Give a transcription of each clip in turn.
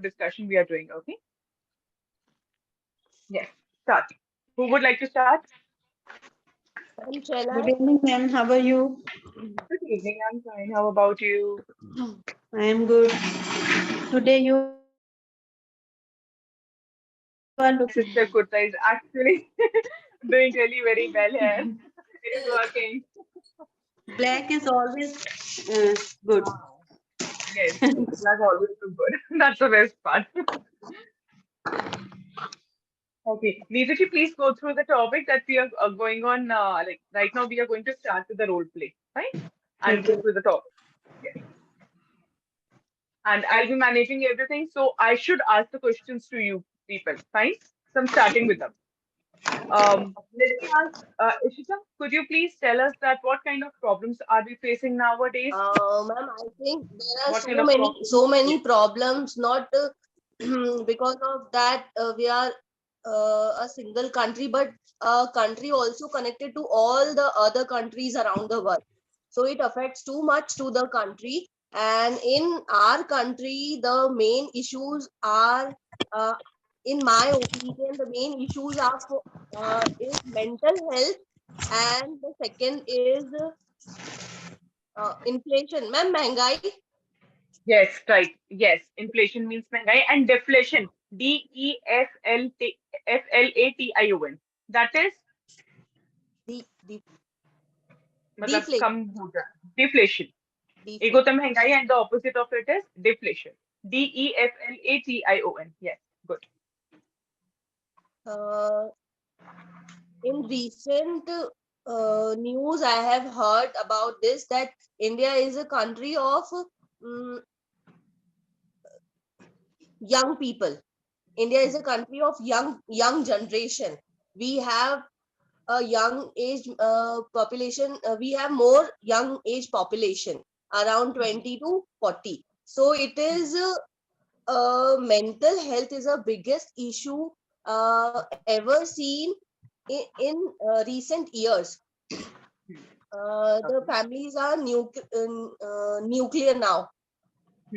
discussion we are doing. Okay. Yes. Start. Who would like to start? Shall Good I? evening, ma'am. How are you? Good evening. I'm fine. How about you? I am good. Today you are looking My sister Kurta is actually doing really very well here. It is working. black is always good. Wow. Yes, that's always so good. That's the best part. Okay, Neetaji, please go through the topic that we are going on. Like right now, we are going to start with the role play, right? And go Okay. through the topic. Yes. And I'll be managing everything. So I should ask the questions to you people, fine? So I'm starting with them. Let me ask, Ishita, could you please tell us that what kind of problems are we facing nowadays? Ma'am, I think there are What kind of problems? so Yes. many problems. Not because of that we are a single country, but a country also connected to all the other countries around the world. So it affects too much to the country. And in our country, the main issues are, uh, in my opinion, the main issues are is mental health, and the second is inflation. Ma'am, महंगाई. Yes, right. Yes, inflation means महंगाई and deflation. DEFLATION. That is The मतलब deflation. कम हो जाना. Deflation. एक Deflation. होता है महंगाई and the opposite of it is deflation. DEFLATION. Yes, good. Uh, in recent news, I have heard about this, that India is a country of mm, young people. India is a country of young generation. We have a young age population. We have more young age population, around 20 to 40. So it is mental health is a biggest issue ever seen in recent years. The Okay. families are nuclear now.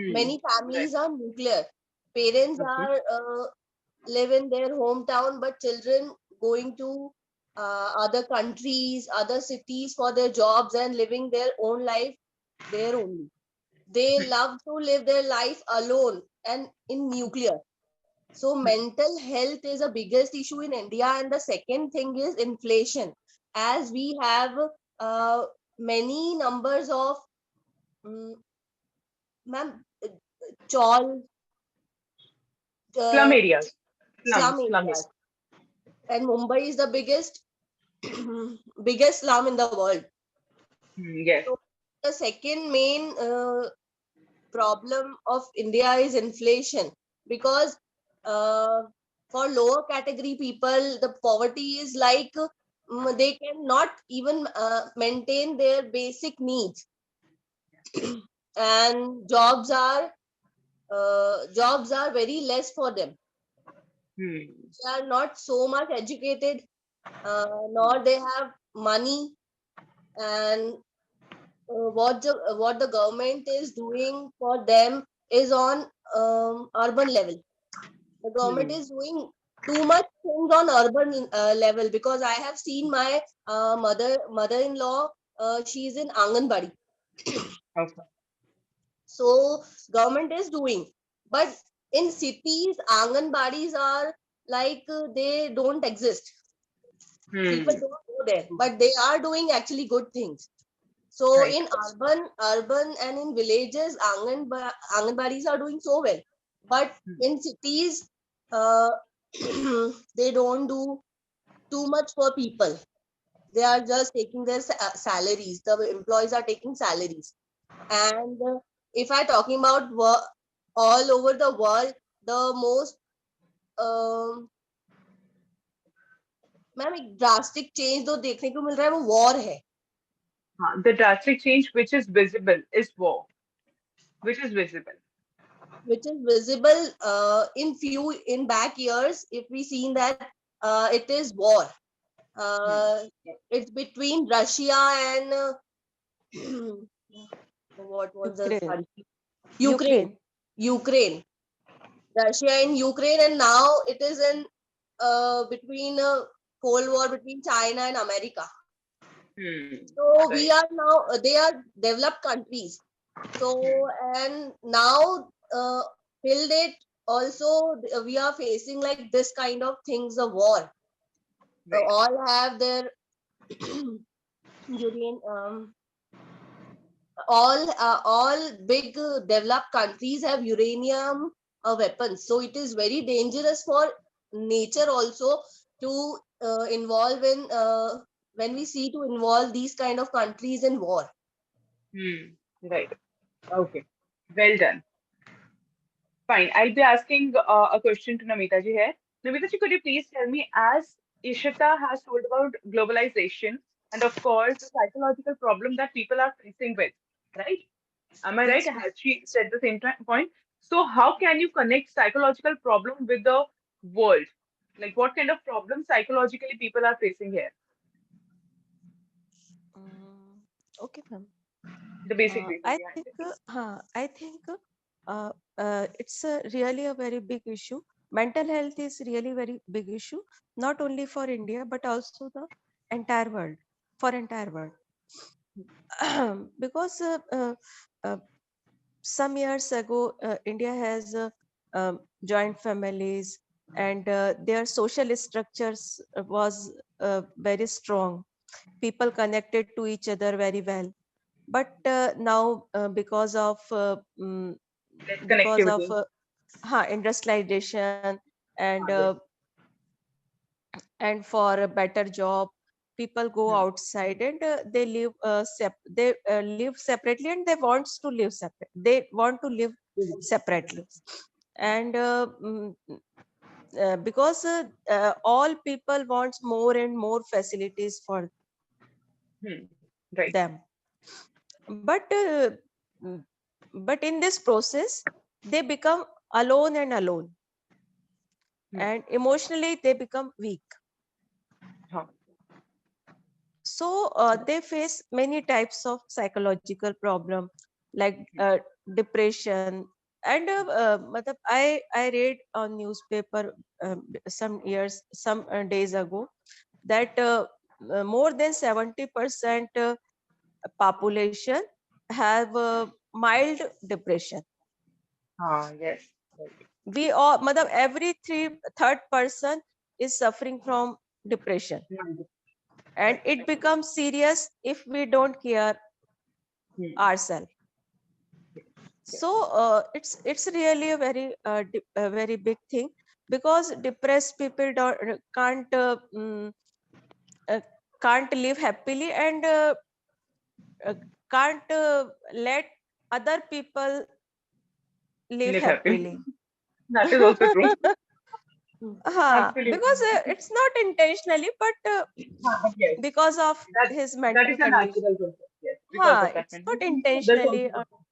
Many Right. families are nuclear. Parents Okay. are live in their hometown, but children going to other countries, other cities for their jobs and living their own life there only. They love to live their life alone and in nuclear. So mental health is a biggest issue in India, and the second thing is inflation. As we have uh, many numbers of um, ma'am, chawl, Slum uh, areas. slum Slum areas, areas. and Mumbai is the biggest biggest slum in the world. Yes. So the second main problem of India is inflation, because uh, for lower category people, the poverty is like they cannot even maintain their basic needs, and jobs are very less for them. Hmm. They are not so much educated, nor they have money, and what the government is doing for them is on urban level. The government Hmm. is doing too much things on urban level, because I have seen my mother-in-law. She is in Anganbadi. Okay. So government is doing, but in cities, Anganbadis are like they don't exist. People Hmm. don't go there, but they are doing actually good things. So Right. in urban and in villages, Anganbadis are doing so well. But Hmm. in cities, uh, they don't do too much for people. They are just taking their salaries. The employees are taking salaries. And if I talking about all over the world, the most um, ma'am एक drastic change जो देखने को मिल रहा है वो war है. The drastic change which is visible is war, which is visible. Which is visible in back years, if we seen that it is war. Hmm. uh, it's between Russia and what was the Ukraine. country? Ukraine. Ukraine. Ukraine. Russia in Ukraine, and now it is in between a Cold War between China and America. So Right. we are now they are developed countries. So and now till date also we are facing like this kind of things, a war. Right. All have their Union all big developed countries have uranium weapons, so it is very dangerous for nature also to involve in when we see to involve these kind of countries in war. Right. Okay. Well done. Fine. I'll be asking a question to Namita ji here. Namita ji, could you please tell me, as Ishita has told about globalization and of course the psychological problem that people are facing with, right? Am I right? Yes, Has she said the same point? So how can you connect psychological problem with the world? Like what kind of problems psychologically people are facing here? Mm, okay, ma'am. The basic reason I behind think, it. it's really a very big issue. Mental health is really very big issue, not only for India but also the entire world, for entire world. Because uh, some years ago, India has joint families, and their social structures was very strong. People connected to each other very well. But now, Less because of connectivity. industrialization, and Yes. for a better job, people go Hmm. outside, and they live separately, and they wants to live separate, they want to live separately. And because all people wants more and more facilities for Hmm. Right. them. But mm, but in this process, they become alone and alone, Hmm. and emotionally they become weak. Huh. So they face many types of psychological problem, like depression. And I read on newspaper some days ago that more than 70% population have mild depression. Yes. Right. We all, every third person is suffering from depression, Hmm. and Right. it Right. becomes serious if we don't care Hmm. ourselves. Yes. So it's really a very big thing, because depressed people uh, can't live happily, and uh, can't let other people live Live happily. happily. That is also true. Absolutely. Because it's not intentionally, but But yes, because of that his that mental is a condition. natural process. Yes, because of that It's mental not condition, others intentionally. also suffer.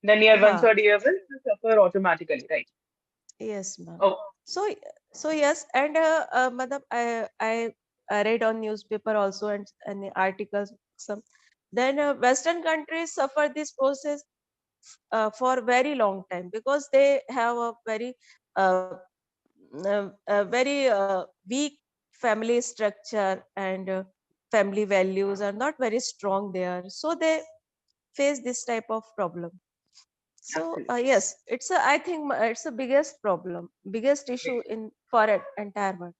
The near ones Ha, or dear ones will suffer automatically, right? yes, ma'am. Oh, So, yes, and I read on newspaper also, and the articles some. Then Western countries suffer this process for very long time, because they have a uh, very weak family structure, and family values are not very strong there, so they face this type of problem. So absolutely. yes, I think it's the biggest problem, biggest issue Great. in for an entire world.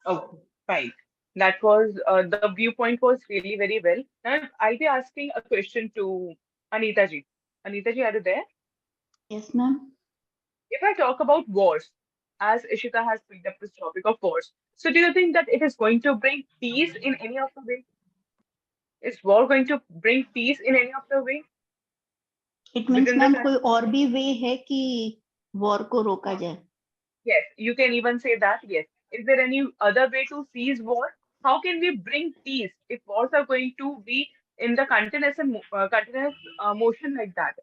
Okay, fine. That was the viewpoint was really very well. Now I'll be asking a question to Anita ji. Anita ji, are you there? yes, ma'am. If I talk about wars, as Ishita has picked up this topic of wars, so do you think that it is going to bring peace in any of the way? Is war going to bring peace in any of the way It means within the ma'am country? कोई और भी वे है कि war को रोका जाए. Yes, you can even say that. Yes. Is there any other way to cease war? How can we bring peace if wars are going to be in the continuous motion like that?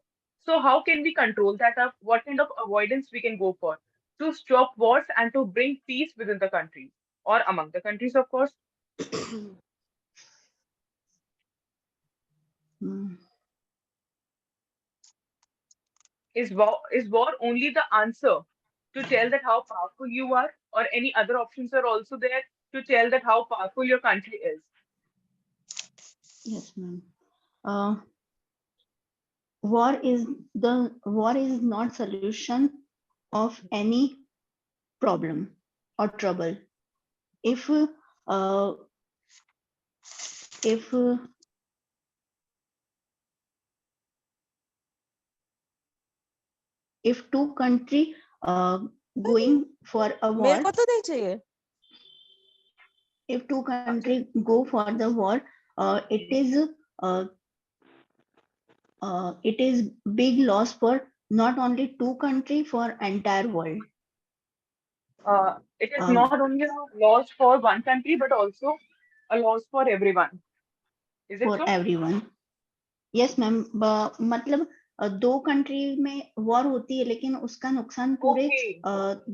So how can we control that up? What kind of avoidance we can go for to stop wars and to bring peace within the country or among the countries, of course? Hmm. Is war only the answer to tell that how powerful you are, or any other options are also there to tell that how powerful your country is? Yes, ma'am. Uh, war is not solution of any problem or trouble. If uh, if if two country going for a मेरे war, को तो नहीं चाहिए. if two country go for the war, uh, it is big loss for not only two country, for entire world, It is um, not only a loss for one country, but also a loss for everyone. Is it for so? everyone. Yes ma'am, मतलब दो country में war होती है, लेकिन उसका नुकसान पूरे Okay.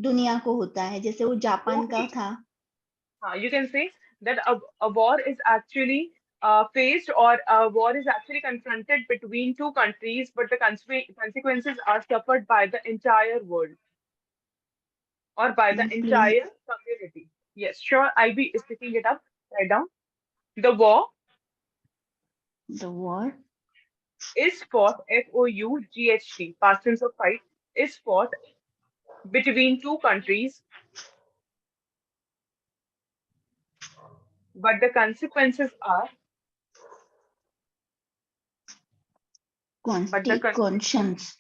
दुनिया को होता है, जैसे वो जापान का Okay. था. You can say that a war is actually faced, or a war is actually confronted between two countries, but the consequences are suffered by the entire world or by the ma'am please. entire community. Yes, sure. I'll be picking it up right down. The war The war is fought, FOUGHT, past tense of fight, is fought between two countries, but the consequences are, but the conscience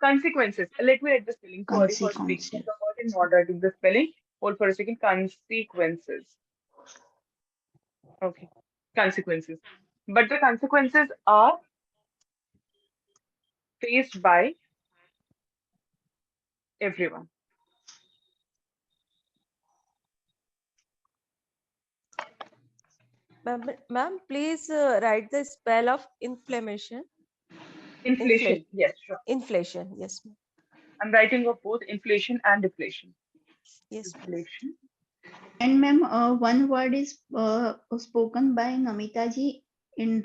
consequences. Let me read the spelling. Sorry for speaking of consequences the word and not writing the spelling. Hold for a second. Consequences. Okay. Consequences. But the consequences are faced by everyone. Ma'am, please write the spell of inflammation. Inflation. Yes, sure. Inflation. Yes, ma'am. I'm writing of both inflation and deflation. Yes, ma'am. Inflation. and ma'am, one word is spoken by Namita ji, in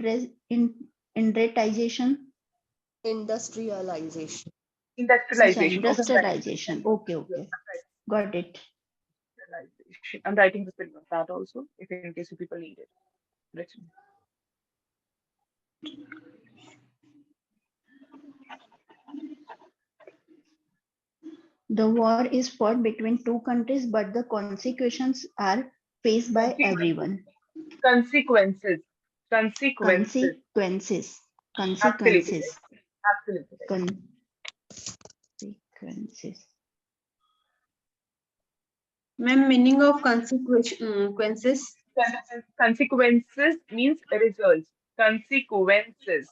indretization. Industrialization. Acha, Industrialization. Okay, I'm writing the industrialization. spelling. Okay, Yes, okay, I'm writing got it. industrialization. I'm writing the spelling of that also, if in case you people need it. Written. The war is fought between two countries, but the consequences are faced by Consequences. everyone. Consequences. Consequences. Consequences. Absolutely Consequences. right. Absolutely right. Consequences. Ma'am, meaning of consequences. Consequences means results. Consequences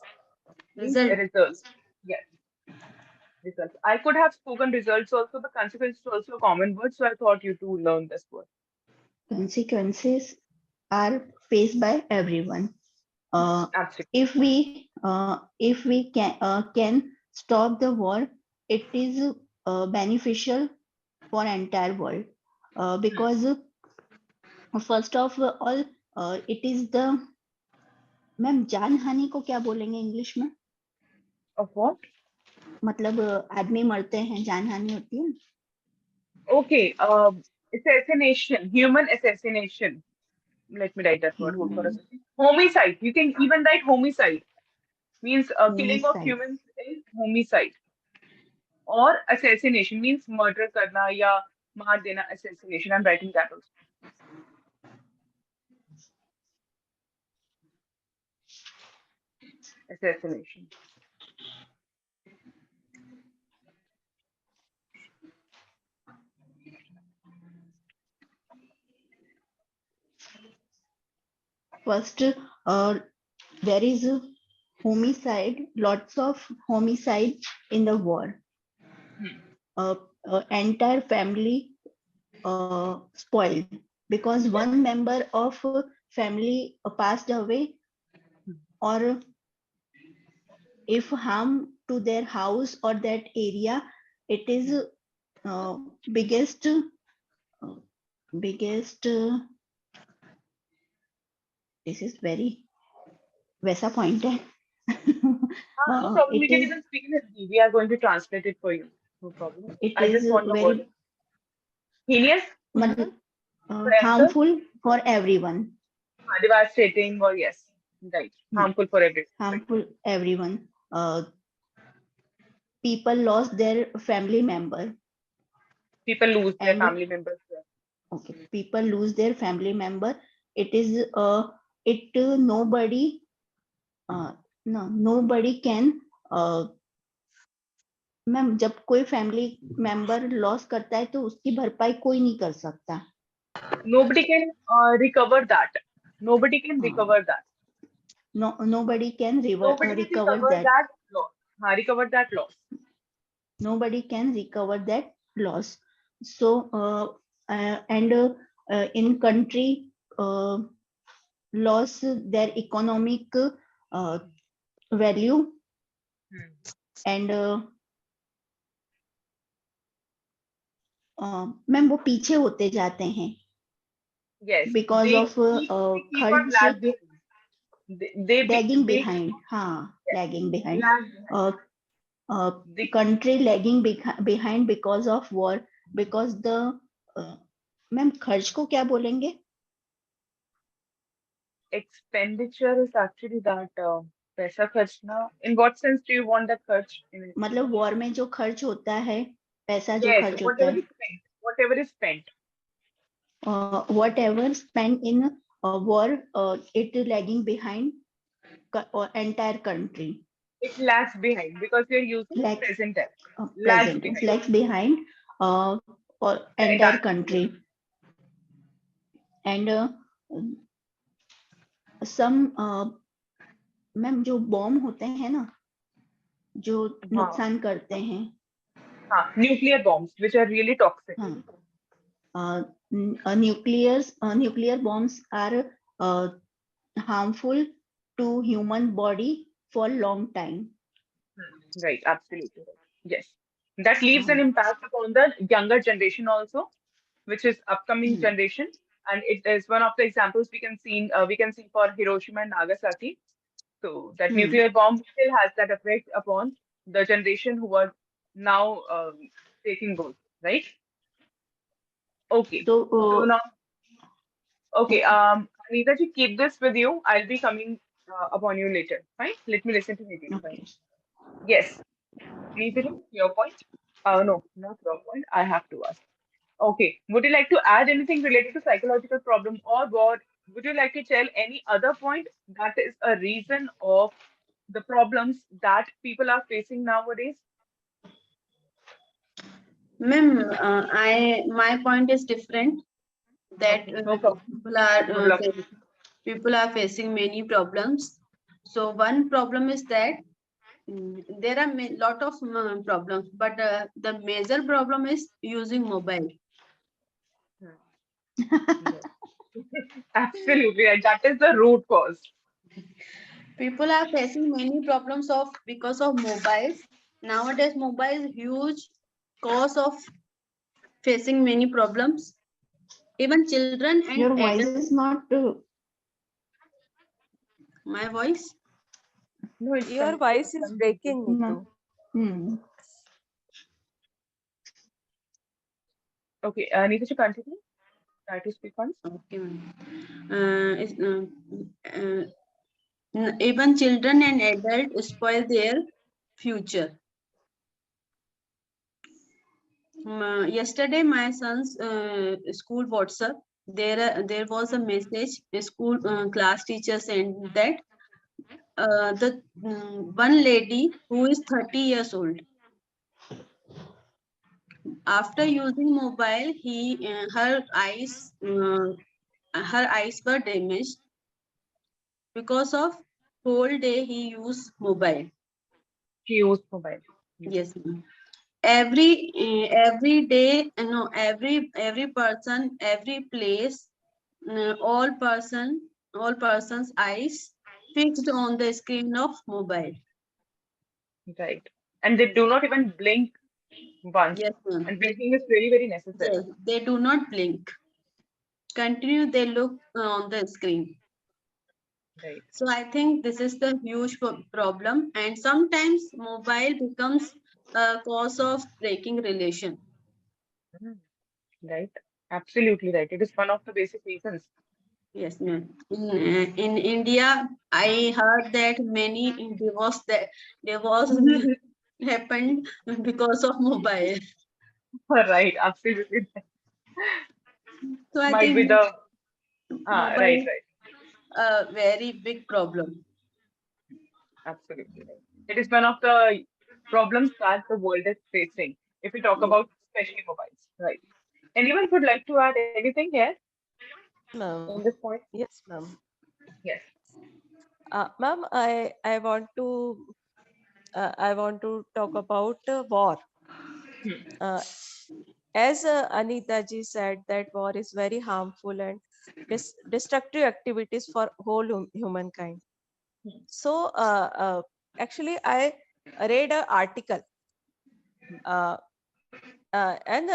means Result. results. Yes, results. I could have spoken results also, but consequences is also a common word, so I thought you to learn this word. Consequences are faced by everyone. Absolutely. If we can stop the war, it is beneficial for entire world, because first of all, it is the, ma'am जान हानि को क्या बोलेंगे English में? Of what? मतलब आदमी मरते हैं, जान हानि होती है. Okay. Assassination. Human assassination. Let me write that word. Hold for a Human second. Homicide. You can even write homicide. Means killing of homicide. humans is homicide. Or assassination means murder karna ya maar dena, assassination. I'm writing that also. Assassination. First, there is a homicide, lots of homicide in the war. Entire family spoiled because Yes. one member of family passed away, or if harm to their house or that area, it is biggest biggest this is very वैसा point है. No problem. You It can is even speak in Hindi. We are going to translate it for you. No problem. it I is just want the word. very Heinous, मतलब, parental, harmful for everyone. devastating, or yes, right. Hmm, Harmful for everyone. Right. harmful everyone. People lost their family member, People lose their and family members. Yeah. okay, people lose their family member. It is it nobody no nobody can ma'am जब कोई family member loss करता है तो उसकी भरपाई कोई नहीं कर सकता. Nobody can recover that. Nobody can recover that. No, nobody can Nobody can recover recover that. that loss. Recover that loss. Nobody can recover that loss. So and in country loss their economic value, Hmm. and ma'am वो पीछे होते जाते हैं Yes, because of they keep on खर्च, lagging. lagging They behind. हाँ, yes, lagging behind. lag behind. They Country lagging behind because of war, because the ma'am खर्च को क्या बोलेंगे? expenditure is actually that पैसा खर्चना. In what sense do you want that खर्च? मतलब वॉर में जो खर्च होता है, पैसा जो Yes, खर्च होता है, whatever is spent. whatever spent in war, it lagging behind entire country. It lags behind because we are using Lags present tense. Lags present tense, behind lags behind or the entire entire. country. And some ma'am जो bomb होते हैं ना, जो हाँ, नुकसान करते हैं, हाँ, nuclear bombs which are really toxic. हाँ, nuclear bombs are harmful to human body for long time. Right, absolutely right. Yes, that leaves an impact upon the younger generation also, which is upcoming generation, and it is one of the examples we can see for Hiroshima and Nagasaki. So that nuclear bomb still has that effect upon the generation who are now taking both, right? Okay. So So now, okay, Anita ji, keep this with you. I'll be coming upon you later. Fine. Let me listen to you. Fine. okay. Yes. Anita ji, your point? No, not your point. I have to ask. Okay. Would you like to add anything related to psychological problem, or what? Would you like to tell any other point that is a reason of the problems that people are facing nowadays? Ma'am, my point is different. That Okay, no problem. Good luck. people are facing many problems. So one problem is that there are lot of problems, but the major problem is using mobile. Yes. Absolutely right. That is the root cause. People are facing many problems of because of mobiles. Nowadays, mobile is huge cause of facing many problems. Even children and Your voice adults. is not My voice. No, it's Your voice is breaking, Nitu. Okay, Neeta, to continue. Try to speak once. Okay, ma'am. Even children and adults spoil their future. Yesterday, my son's school WhatsApp, there was a message, a school class teacher sent that the one lady who is 30 years old, after using mobile, her eyes were damaged because of whole day he used mobile. She used mobile. Yes, ma'am. Every day, no, every person, every place, all persons eyes fixed on the screen of mobile. Right. And they do not even blink once. Yes, ma'am. And blinking is very, very necessary. Yes, they do not blink. Continue, they look on the screen. Right. So I think this is the huge problem, and sometimes mobile becomes a cause of breaking relation. Mm, right. Absolutely right. It is one of the basic reasons. Yes, ma'am. In India, I heard that many divorce happened because of mobile. Right. Absolutely. So I Might be think the right, mobile right. a very big problem. Absolutely right. It is one of the problems that the world is facing. If we talk Yes. about especially mobiles, right? Anyone would like to add anything here Yes, ma'am. in this point? Yes, ma'am. Yes. Ma'am, I want to talk about war. Hmm. Uh, as Anita ji said, that war is very harmful and destructive activities for whole humankind. Hmm. So actually, I read an article, uh, and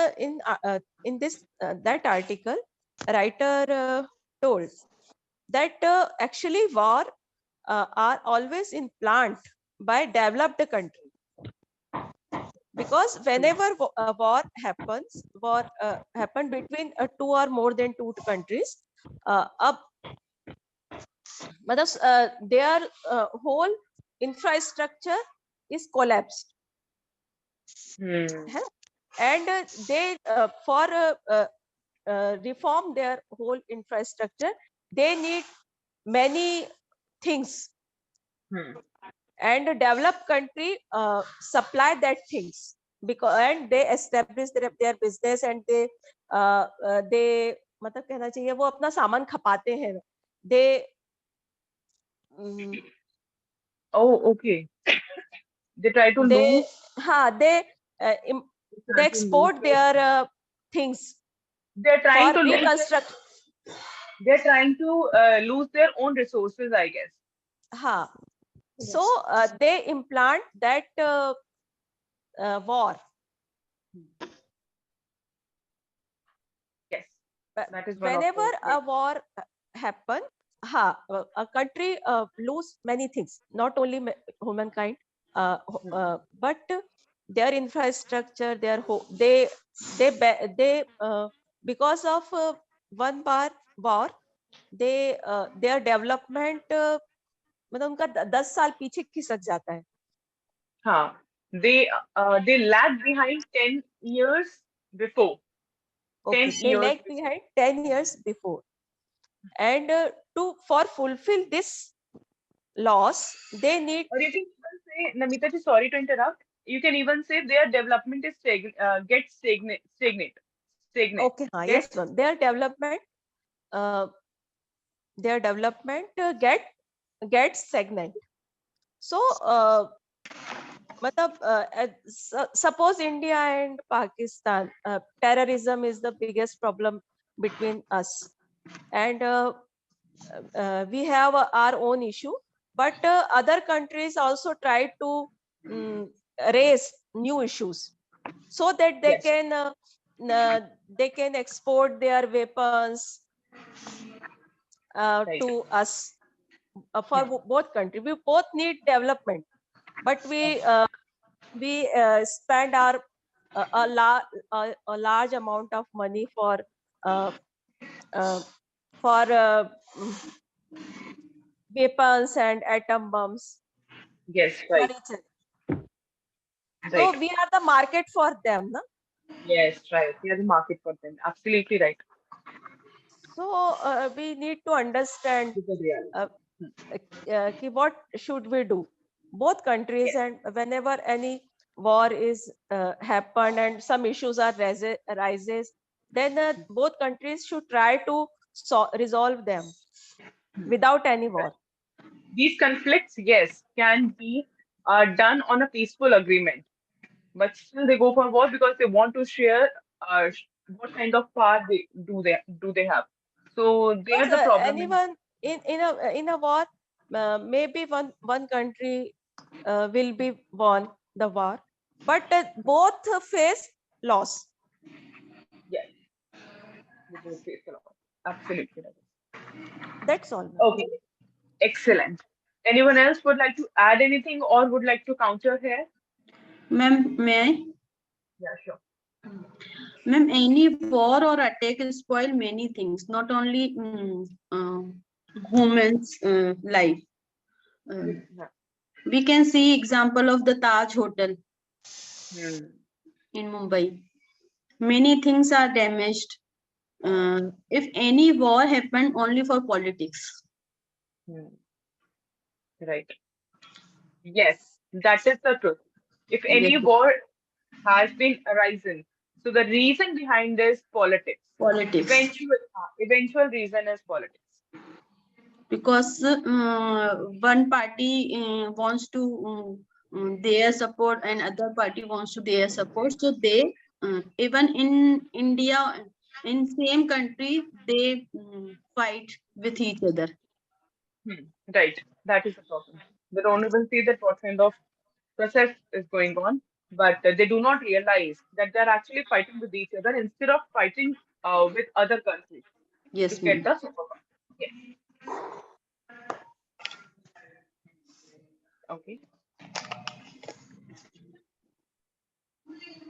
in this that article, writer told that actually war are always in plant by developed country, because whenever a war happen between two or more than two countries, up their whole infrastructure is collapsed. Hmm. Huh? And they for reform their whole infrastructure, they need many things, Hmm. and a developed country supply that things, because and they establish their business, and they मतलब कहना चाहिए वो अपना सामान खपाते हैं, they mm, Oh, okay. They try to they lose. हाँ They they try to lose export their. their things They're trying for to lose their. reconstruct. They're trying to lose their own resources, I guess. हाँ, so Yes. they implant that war. Yes. That is one of Whenever the a right. war happen, a country lose many things, not only humankind, but their infrastructure, they because of one war, their development मतलब उनका 10 साल पीछे खिसक जाता है. Huh. They lag behind 10 years before. Okay, 10 they years lag before. behind 10 years before, and to for fulfill this loss, they need. Or you can even say, Namita ji, sorry to interrupt. You can even say their development is gets stagnate, Okay, हाँ, gets yes, ma'am. Uh, their development gets stagnant. So, मतलब suppose India and Pakistan, terrorism is the biggest problem between us, and we have our own issue, but other countries also try to um, raise new issues, so that yes, uh, they can export their weapons right. to us, for Hmm. both countries. We both need development, but we spend our a large amount of money uh, uh, for mm, weapons and atom bombs Yes, for right, each other. right. So we are the market for them, no? Yes, right. We are the market for them. Absolutely right. So we need to understand This is reality. uh, what should we do, both countries, Yes. and whenever any war is happen and some issues are arises, then both countries should try to resolve them Hmm. without any war. These conflicts, yes, can be done on a peaceful agreement, but still they go for war because they want to share what kind of power they have. So there Because the problem in. anyone in a war, maybe one country will be won the war, but both face loss. Yes, they both face a lot. Absolutely right. That's all, ma'am. Okay. Excellent. Anyone else would like to add anything or would like to counter here? Ma'am, may I? Yeah, sure. Ma'am, any war or attack spoil many things, not only humans' life. Uh, Yeah. we can see example of the Taj Hotel Hmm. in Mumbai. Many things are damaged. If any war happened only for politics. Hmm. Right. Yes, that is the truth. If Yes, any war has been arisen, so the reason behind is politics. politics. Eventual reason is politics. Because one party wants to their support and other party wants to their support, so they even in India, in same country, they fight with each other. Hmm. Right. That is the problem. They don't even see that what kind of process is going on, but they do not realize that they're actually fighting with each other instead of fighting with other countries to Yes, get ma'am. the superpower. Yes. Okay.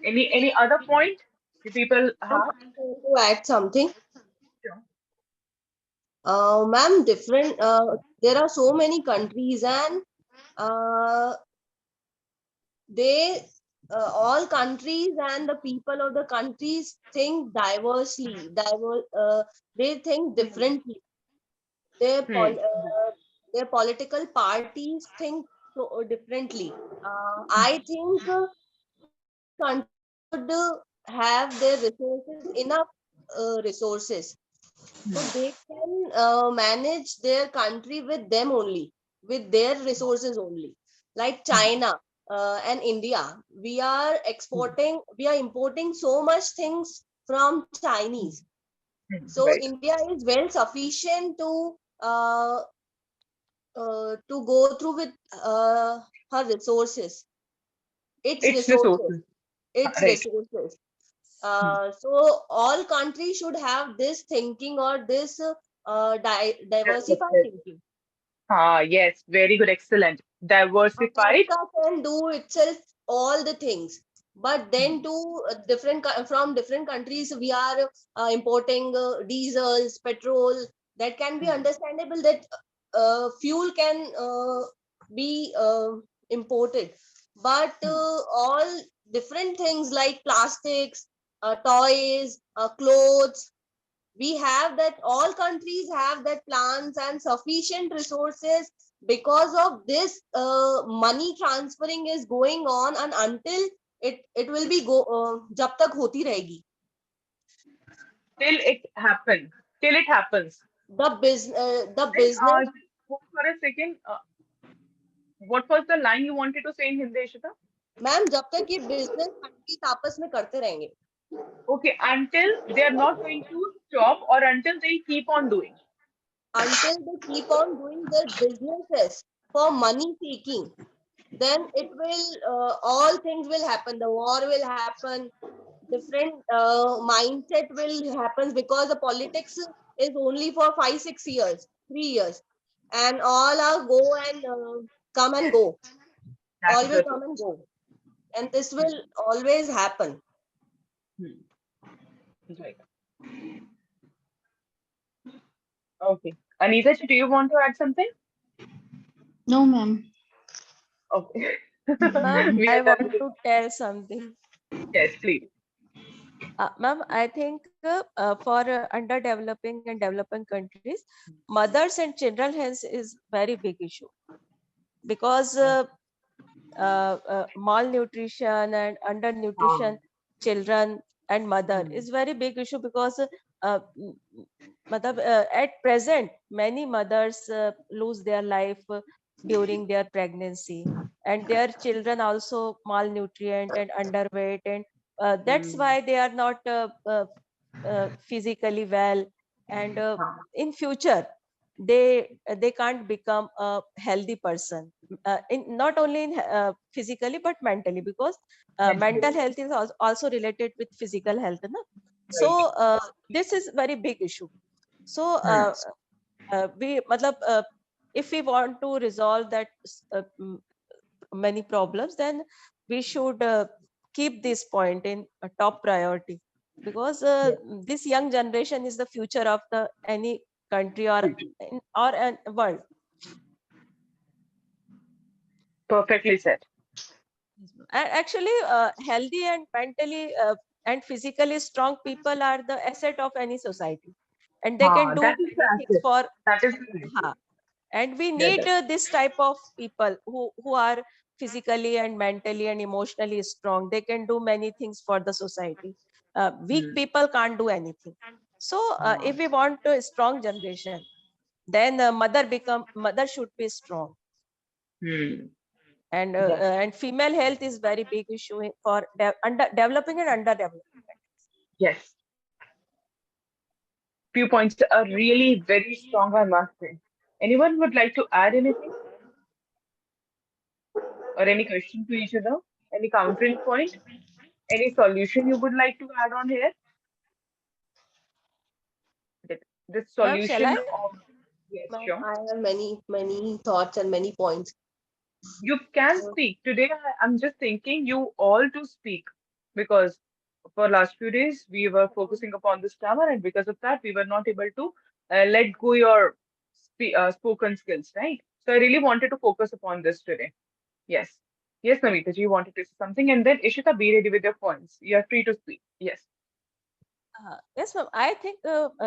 Any other point you people Ma'am, have? I want to add something. Sure. Ma'am, different. There are so many countries, and uh, they all countries and the people of the countries think diversely. They think differently. Their Hmm. their political parties think so differently. I think every country should have their resources, enough resources, so they can manage their country with them only, with their resources only. Like China and India, we are importing so much things from Chinese. So Right. India is well sufficient to go through with her resources, its It's resources, resources. its Right. resources. Hmm. So all countries should have this thinking or this diversified Perspective. thinking. Yes, very good, excellent. Diversified. America can do itself all the things, but then to from different countries we are importing diesels, petrol. That can be understandable that fuel can be imported, but all different things like plastics, toys, clothes, we have that, all countries have that plans and sufficient resources. Because of this money transferring is going on, and until it will be go jab tak hoti rahegi, Till it happens. Till it happens. the Then, business. hold for a second. What was the line you wanted to say in Hindi, Ishita? Ma'am जब तक ये business countries आपस में करते रहेंगे, Okay, until they are not going to stop or until they keep on doing. until they keep on doing their businesses for money taking, then it will all things will happen, the war will happen, different mindset will happen, because the politics is only for 5 6 years, 3 years, and all are go and come and Yes, go, that all is will the come truth. and go, and this Hmm. will always happen. Hmm. Right. Okay. Anita, do you want to add something? No, ma'am. Okay. Ma'am, We I are done want with. to tell something. Yes, please. Ma'am, I think for underdeveloping and developing countries, mothers and children health is very big issue, because malnutrition and undernutrition children and mother Hmm. is very big issue, because at present many mothers lose their life during their pregnancy, and their children also malnutrient and underweight, and that's Hmm. why they are not physically well, and in future they can't become a healthy person, not only in physically but mentally, because Mentally. mental health is also related with physical health, na? So Right. this is very big issue. So Hmm. we matlab, if we want to resolve that many problems, then we should keep this point in a top priority, because this young generation is the future of the any country or a world. Perfectly said. And actually, healthy and mentally and physically strong people are the asset of any society, and they can do That is the many things asset. for. That is the asset. Ha. And we Yeah, need this type of people who are physically and mentally and emotionally strong. They can do many things for the society. Weak people can't do anything. So if we want a strong generation, then mother should be strong. Hmm. And female health is very big issue for developing and underdeveloping. Yes. Few points are really very strong, I must say. Anyone would like to add anything or any question to each other? Any countering point? Any solution you would like to add on here? This Ma'am, shall solution I? of, yes, Ma'am, sure. I have many thoughts and many points. You can speak. Today, I'm just thinking you all to speak because for last few days we were focusing upon this grammar, and because of that we were not able to let go your spoken skills, right? So I really wanted to focus upon this today. Yes. Yes, Namita ji, you wanted to say something, and then Ishita, be ready with your points. You are free to speak. Yes. Yes, ma'am. I think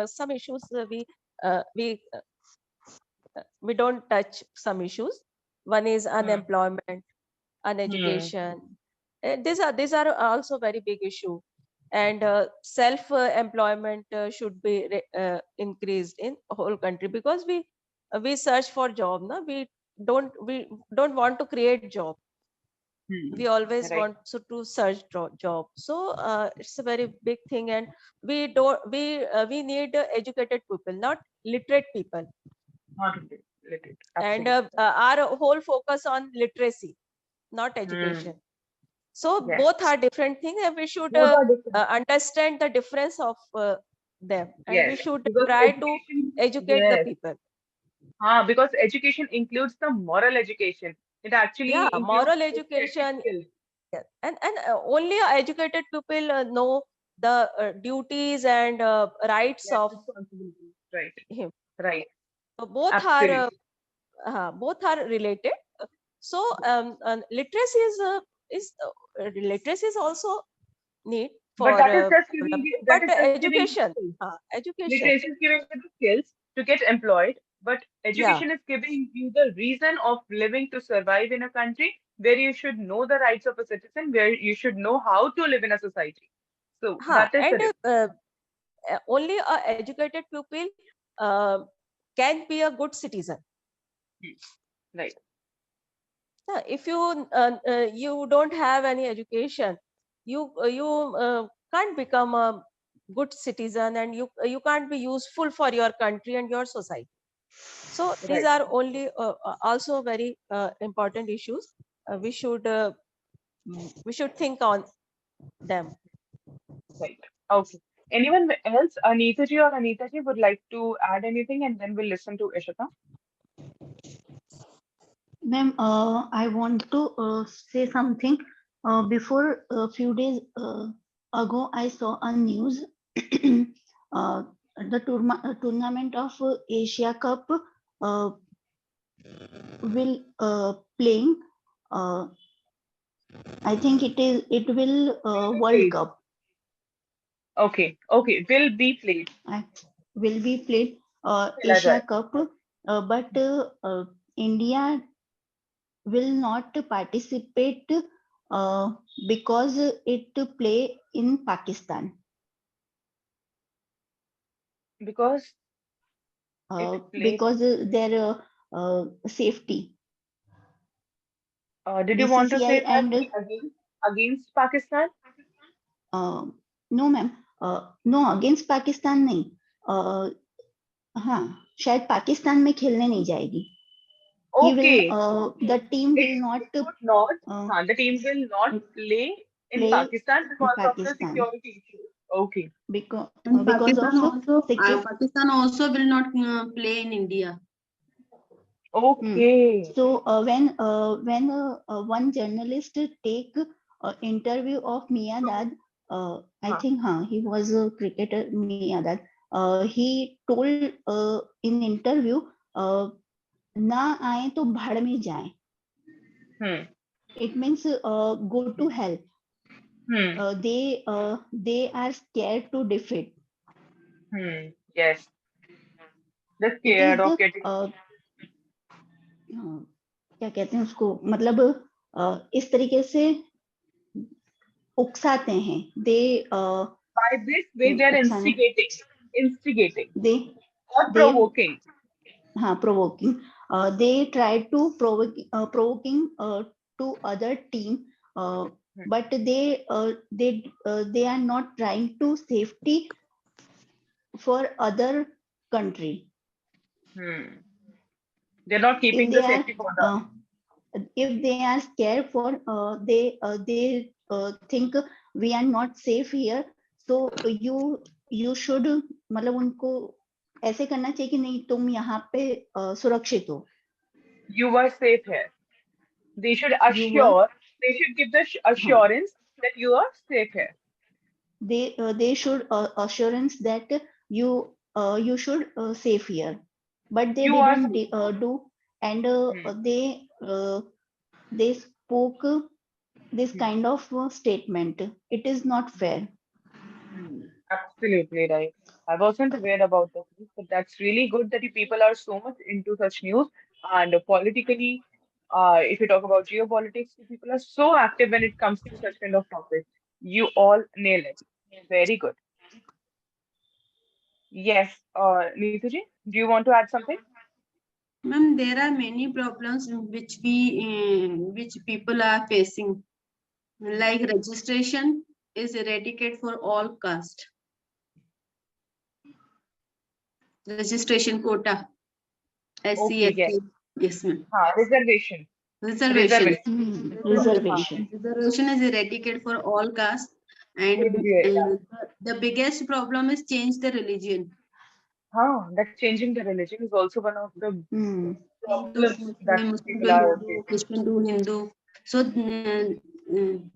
some issues uh, we uh, we don't touch some issues. One is unemployment, Hmm. uneducation. These are also very big issue, and self employment should be increased in whole country, because we search for job. No, we don't want to create job. Hmm. We always Right. want to search job. So it's a very big thing, and we need educated people, not literate people. Not related. And Absolutely. our whole focus on literacy, not Hmm. education. So Yes. both are different things, and we should Both are different. understand the difference of them, and we Yes. should Because try to education, educate the yes. people. Because education includes the moral education. It Yeah, actually includes moral aesthetic education. skills. Yeah. And only educated people know the duties and rights Yes, of responsibilities. Right. him. Right. So Absolutely. both are related. So literacy is also need But for that is just giving development, you, that but is just giving you education, skills. education. Literacy is giving you the skills to get employed, but Yeah, education is giving you the reason of living to survive in a country where you should know the rights of a citizen, where you should know how to live in a society. So that is the and difference. only a educated pupil uh, can be a good citizen. Hmm. Right. Yeah, if you don't have any education, you can't become a good citizen, and you can't be useful for your country and your society. So these Right. are only also very important issues. We should think on them. Right. Okay. Anyone else, Anita ji or Anita ji, would like to add anything, and then we'll listen to Ishita. Ma'am, I want to say something. Before a few days ago, I saw a news. uh, the tournament of Asia Cup uh, will playing. Uh, I think it will Will be World played. Cup. Okay. Okay. Will be played. I will be played Khela Asia jayega. Cup, but India will not participate uh, because it play in Pakistan. Because it plays. Because their safety. Did you want to BCCI say that and against Pakistan? no ma'am know against Pakistan नहीं हाँ शायद पाकिस्तान में खेलने नहीं जाएगी he will Okay. the team It will not would not. uh, The team will not play in play Pakistan in because of the Pakistan security issues. Okay. And because of Pakistan security. also will not play in India. Okay. So when one journalist take interview of Miyadad, I Huh. think he was a cricketer Miyadad. He told in interview, uh, ना आए तो भाड़ में जाए. Hmm. It means go to hell. Hmm. They are scared to defeat. Hmm. Yes. They're It scared is of getting. क्या कहते हैं उसको, मतलब इस तरीके से उकसाते हैं. By this way, they're उकसाना, instigating, they or they provoking. हाँ, provoking. They try to provoking to other team, Hmm. but they are not trying to safety for other country. Hmm. They're not If keeping the they are safety for the. if they are scared for they think we are not safe here, so you should, मतलब उनको ऐसे करना चाहिए कि नहीं, तुम यहाँ पे सुरक्षित हो. You were safe here. They should You were, assure. They should give the हाँ, assurance that you are safe here. they should assurance that you should safe here, but they You are didn't safe. do, and Hmm. they spoke this Hmm. kind of statement. It is not fair. Hmm. Absolutely right. I wasn't aware about this, but that's really good that you people are so much into such news. And politically, if you talk about geopolitics, you people are so active when it comes to such kind of topics. You all nail it. Very good. Yes, Neetu ji, do you want to add something? Ma'am, there are many problems which people are facing, like registration is eradicated for all caste. Registration quota, SC, Okay, yes. ST, yes, ma'am. Reservation. Reservation. Reservation. Reservation. Reservation is eradicated for all castes, and Yeah. the biggest problem is change the religion. That changing the religion is also one of the Hmm. Hindu to problems that Muslim, Muslim people to are Hindu, facing. Christian to Hindu. So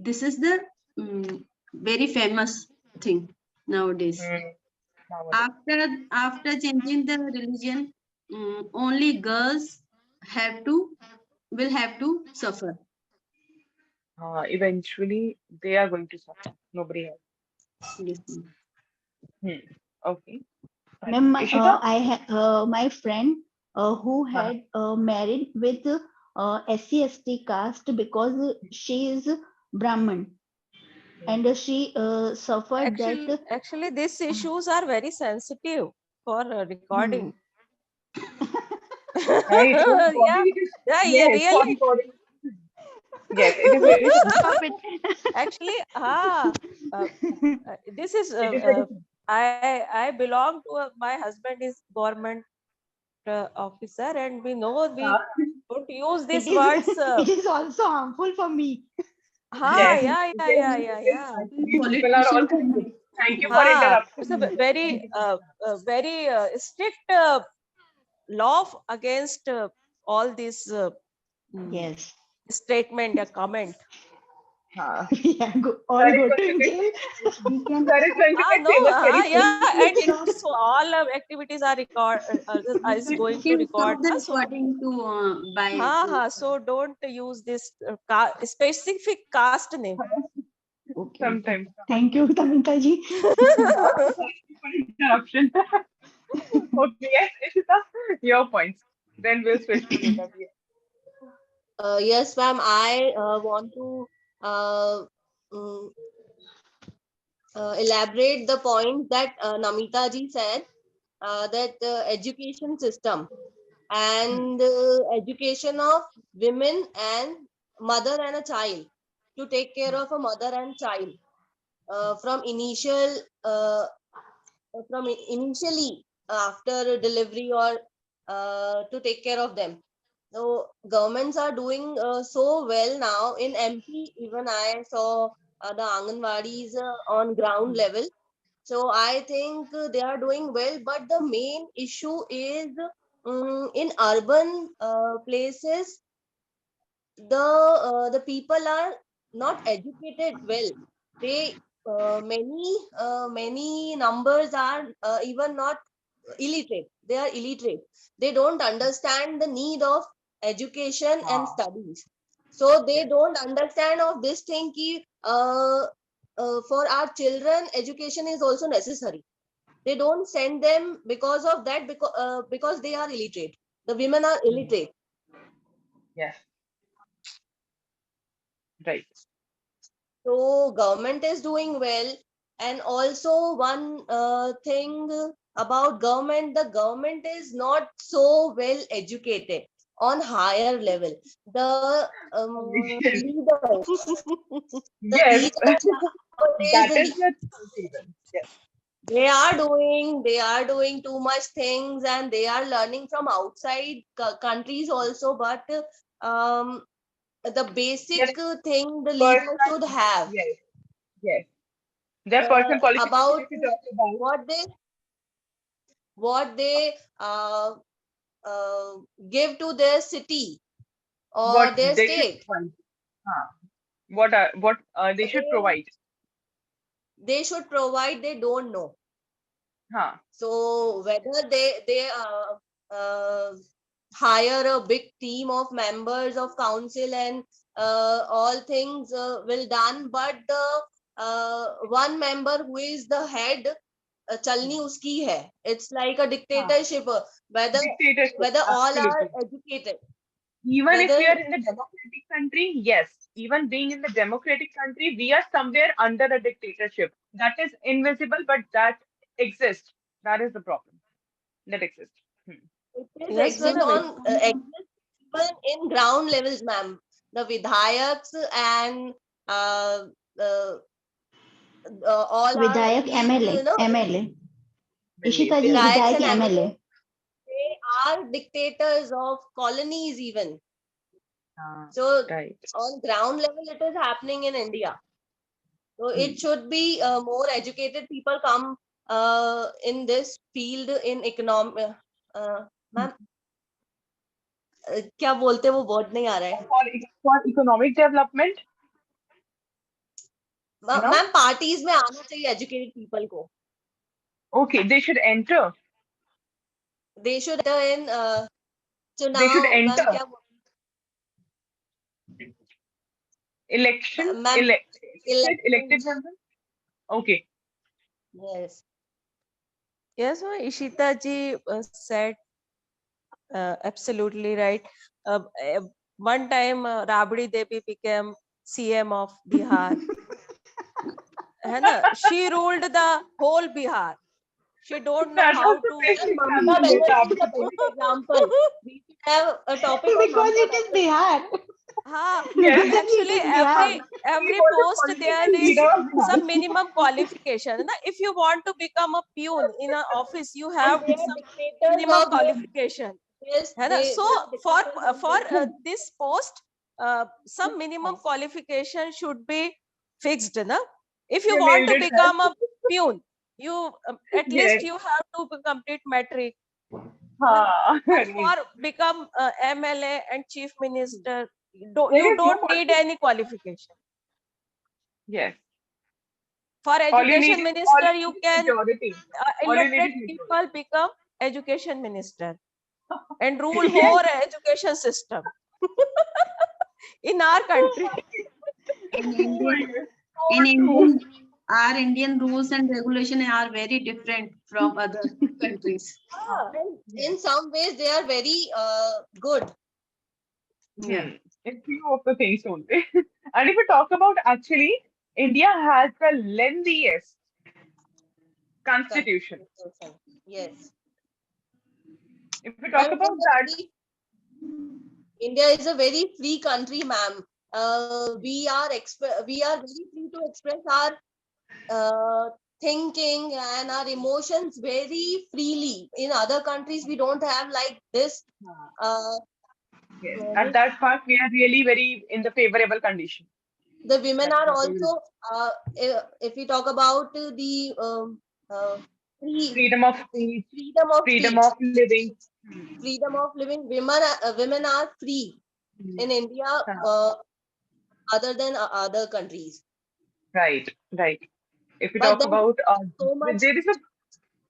this is the very famous thing nowadays. Hmm. Nowadays. After changing the religion, only girls have to will have to suffer. Eventually, they are going to suffer. Nobody else. Yes, ma'am. Hmm. Okay. Fine. Ma'am, Ishita? my friend who Huh. had married with SC/ST caste because she is Brahman, and she suffered that. Actually, these issues are very sensitive for recording. Hmm. Right. For Yeah, recording, it is, yeah, yes, for really. recording. Yes, it is very sensitive. Stop it. Actually, this is It is very sensitive. I belong to my husband is government officer, and we know we Uh, don't use It these is words. it is also harmful for me. yes. Yeah, yeah, Yes, yeah, it yeah, is. yeah. These people are all Politicians sensitive. Thank you for It's a interrupting me. very Thank you. very strict law against all these mm, Yes. statement, a comment. Yeah, all Sarif go to Sanjay jail. we can Sarif Sanjay No, famous very yeah, famous. and it's so all activities are is going we to can record. stop the So, recording to by so don't use this specific caste name. Okay, okay. Sometimes. Thank you, Tamita ji. Thank you for interruption. Okay, yes, Ishita, your points. Then we'll switch to Neeta. Yes, ma'am. I want to uh, mm, elaborate the point that Namita ji said, that education system and education of women and mother and a child, to take care of a mother and child from uh, initially after delivery, or to take care of them. So governments are doing so well now in MP. Even I saw the Anganwadis on ground level. So I think they are doing well. But the main issue is in urban places, the people are not educated well. They many numbers are even not illiterate. They are illiterate. They don't understand the need of education and studies. So they Yes. don't understand of this thing ki, for our children education is also necessary. They don't send them because of that, because they are illiterate. The women are illiterate. Yes. Right. So government is doing well. And also one thing about government, the government is not so well educated on higher level. The Yes. leaders, the Yes. leaders That nowadays, is the truth even. Yes. they are doing too much things, and they are learning from outside countries also. But um, the Yes. basic thing the leader Personal. should have Yes. Yes. Their personal qualification, about if you talk about what they uh, give to their city or what their they should state. provide. Huh. What they should they provide. they should provide, they don't know. Huh. So whether they hire a big team of members of council, and all things will done, but the one member who is the head, chalni uski hai. It's like a Huh. dictatorship, whether Dictatorship. all are Absolutely. educated, Even if we are whether in the democratic country, yes, even being in the democratic country, we are somewhere under a dictatorship. That is invisible, but that exists. That is the problem. That exists. Hmm. it is Yes, exist madam. on exist even in ground levels, ma'am. The vidhayaks and uh, uh, all our Vidayak these, MLA, MLA. Believe. Ishita ji, Yes. vidhayaks Vidayak and MLA. MLAs, they are dictators of colonies even. So Right. on ground level, it is happening in India. So Hmm. it should be more educated people come in this field in economic. Ma'am, क्या बोलते हैं वो word नहीं आ रहा है. For economic development, you know, ma'am parties में आना चाहिए एजुकेटेड पीपल को. okay, they should enter. They should in They should चुनाव. मैम enter क्या election. Ma'am Elected election. members. Okay. Yes. Yes, well, Ishita ji said absolutely right. One time, Rabdi Devi became CM of Bihar. है ना? She ruled the whole Bihar. She don't know That how was the to. best Mamta example with Banerjee is the Abdi. best example. We should have a topic on Because Mamta it is Banerjee. Bihar. Yes. Majorly it Actually, is Bihar. He every was a post there political is leader of some Bihar. minimum qualification. Na? If you want to become a peon in an office, you And have they are some dictators minimum of their qualification. yes, है ना? So they are for dictators of for their this post, some minimum qualification should be fixed. Na? If you You want nailed to it, become sir. a peon, you at least Yes. you have to complete matric. है ना? Ah, And right. for become MLA and chief minister, There you is no don't need qualification. any qualification. Yes. For education All minister, you you need is can majority. All you need is illiterate majority. people become education minister and rule Yes. whole education system in our country. In Oh my Indian, God. in So true. Indian, our Indian rules and regulation are very different from other countries. Ah, and Yes. in some ways they are very good. Yeah. In few of the things only. And if we talk about actually, India has the lengthiest constitution. Yes. If we talk Ma'am, about that, India is a very free country, ma'am. We are very free to express our thinking and our emotions very freely. In other countries, we don't have like this. Uh, yes, at this that part we are really very in the favorable condition. the women That are people will. also. If we talk about the free, freedom of speech, freedom of freedom speech, of living. freedom of living. Women are free in India, Uh, other than other countries. right, right. If we But talk then about, so much.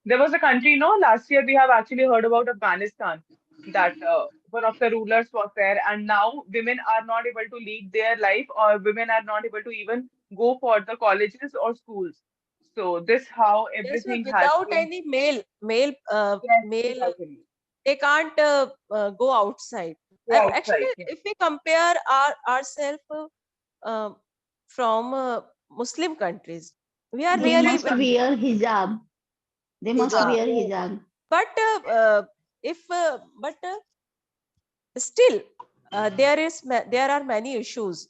there was a country, no, last year we have actually heard about Afghanistan, that one of the rulers was there, and now women are not able to lead their life, or women are not able to even go for the colleges or schools. So this how Yes, ma'am, everything has without been. any Yes, male, exactly. they can't go outside. Go outside. Actually, Yes. if we compare ourselves uh, from Muslim countries, we are They really, must wear hijab. They must Hijab. wear hijab. but if but still there are many issues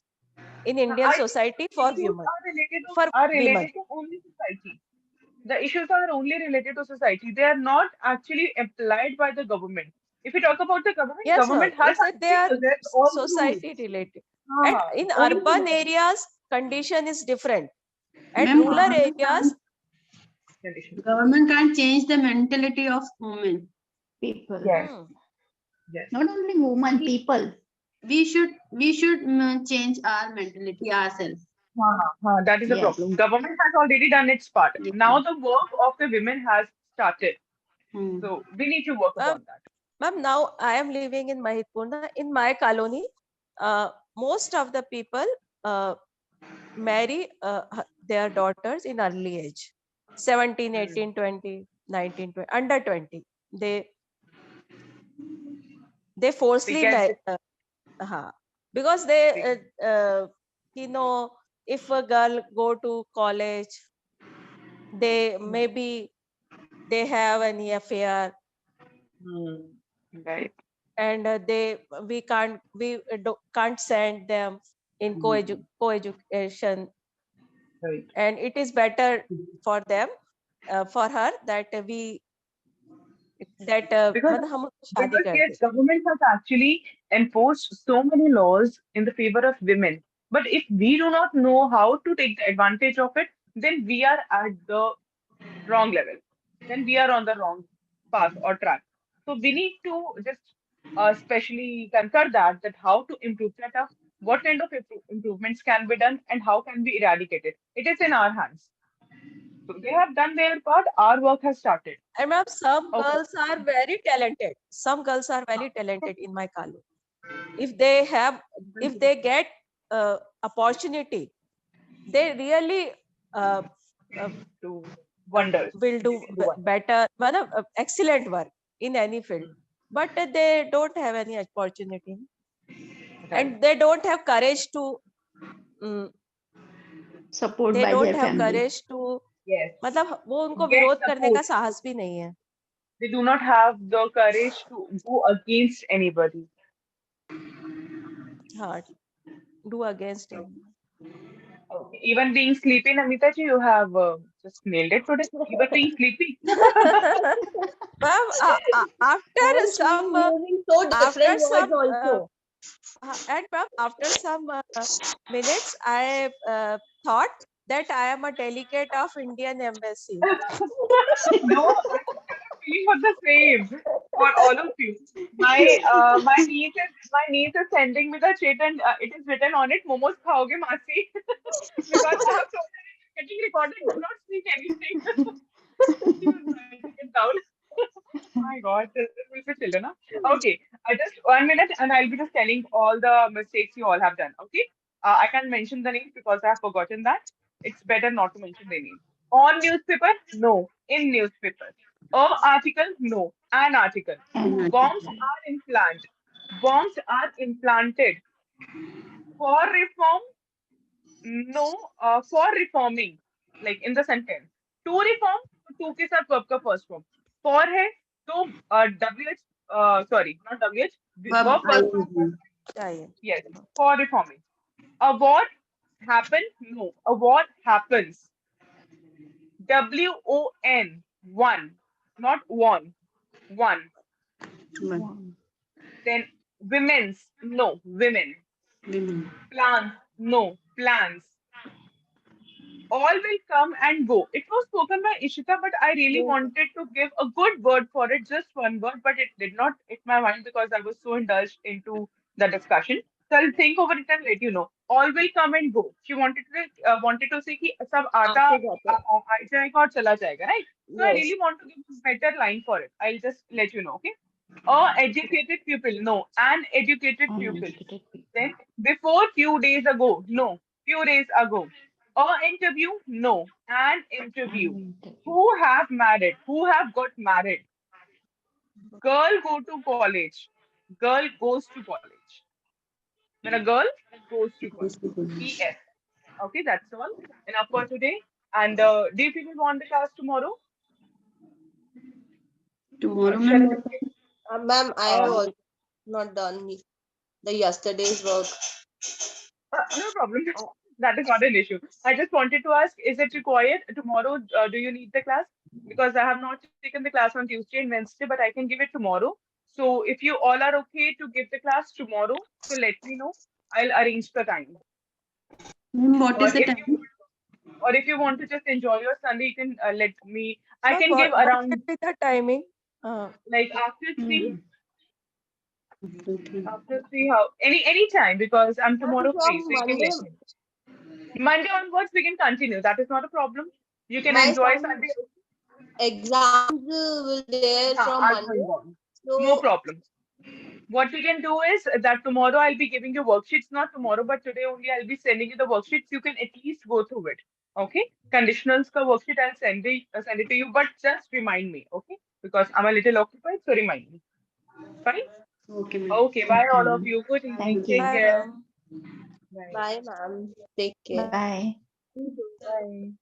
in Indian I think society the issues for are women. related to only society. The issues are only related to society. They are not actually applied by the government. If we talk about the government, Yes, ma'am. government has It's that they actually are possessed all the rules. society related. And in Only urban areas, condition is different. At Ma'am, rural areas, conditions. government can't change the mentality of women. People. Yes, hmm, yes. Not only women, people. We should change our mentality ourselves. That is the Yes. problem. Government has already done its part. Yes. Now the work of the women has started. Hmm. So we need to work ma'am, upon that. ma'am, now I am living in Mahitpurna. In my colony, most of the people uh, marry their daughters in early age, 17, 18, 20, 19, 20, under 20. They they We forcefully get marry. this. Because you know, if a girl go to college, they maybe they have any affair, Hmm. Right. and can't send them in co-education, Right. and it is better for them, for her, that we that Because मतलब हम उसको शादी because कर yes, they. government has actually enforced so many laws in the favor of women. But if we do not know how to take the advantage of it, then we are at the wrong level. Then we are on the wrong path or track. So we need to just specially consider that how to improve that, what kind of improvements can be done, and how can we eradicate it. It is in our hands. So they have done their part. Our work has started. And ma'am, some Okay. girls are very talented. Some girls are very talented in my colony. If they have, if they get opportunity, they really uh, uh, Do wonders. will They do can do wonders. better, excellent work in any field. But they don't have any opportunity, Right. and they don't have courage to. mm, Support they by don't their have family. courage to. Yes. मतलब वो उनको Get विरोध करने support. का साहस भी नहीं है. They do not have the courage to go against anybody. हाँ, do against him. Okay. Even being sleepy, Namita ji, you have just nailed it today. Even being sleepy. Ma'am, after And she's some using so after different words some also. and ma'am, after some minutes, I thought that I am a delegate of Indian embassy. No, I'm feeling for the same for all of you. My niece is sending me the chat, and it is written on it, "Momos khaoge masi," because I have told her it's getting recorded. Do not speak anything. She was writing it down. My God, this will be children, huh? Okay, I just 1 minute, and I'll be just telling all the mistakes you all have done. Okay, I can't mention the names because I have forgotten that. It's better not to mention the names. On newspaper, no. In newspaper. A article, no. An article. And Bombs are implanted. Bombs are implanted. For reform, no. For reforming, like in the sentence. To reform, to के साथ verb का first form. For है तो WH, sorry, not WH, Verb verb first form. ing. Yeah. Yes, for reforming. A war happen? No. A war happens. WON, one, not one, one. One. Then women's, no, women. Women. Plants, no, plants. All will come and go. It was spoken by Ishita, but I really Yes. wanted to give a good word for it, just one word, but it did not hit my mind because I was so indulged into the discussion. So I'll think over it and let you know. All will come and go. She wanted to say कि सब आता आते जाते. आ जाएगा और चला जाएगा, right? So I Yes. really want to give a better line for it. I'll just let you know, okay? A educated pupil, no. An educated pupil. Uneducated people. Then before few days ago, no. Few days ago. Interview, no. An interview. Uninterviewed. Who have married? Who have got married? Girl go to college. Girl goes to college. When a girl goes to college. ES. Okay, that's all. Enough for today. And do you people want the class tomorrow? Tomorrow, Shall I ma'am. just give? Ma'am, I have Uh, also not done the yesterday's work. No problem. That is not an issue. I just wanted to ask, is it required tomorrow? Do you need the class? Because I have not taken the class on Tuesday and Wednesday, but I can give it tomorrow. So if you all are okay to give the class tomorrow, so let me know. I'll arrange the time. Ma'am, what Or is the if you time? or if you want to just enjoy your Sunday, you can let me. I Ma'am, can give what will around be the timing? Uh, like after three. Okay. After three, how any time because I'm Ma'am, tomorrow free, from so you can Monday, let me know. Monday onwards, we can continue. That is not a problem. You can my enjoy son's Sunday. exams will be there Yeah, from are Monday. going on. No So, problem. What we can do is that tomorrow I'll be giving you worksheets, not tomorrow, but today only I'll be sending you the worksheets. You can at least go through it. Okay? Conditionals ka worksheet I'll send it to you, but just remind me, okay? Because I'm a little occupied, so remind me. Fine? Okay, ma'am. Okay, bye Okay, all of ma'am. you. Good evening. Thank Take you. bye, care. ma'am. Bye. bye, ma'am. Take care. Bye. Bye.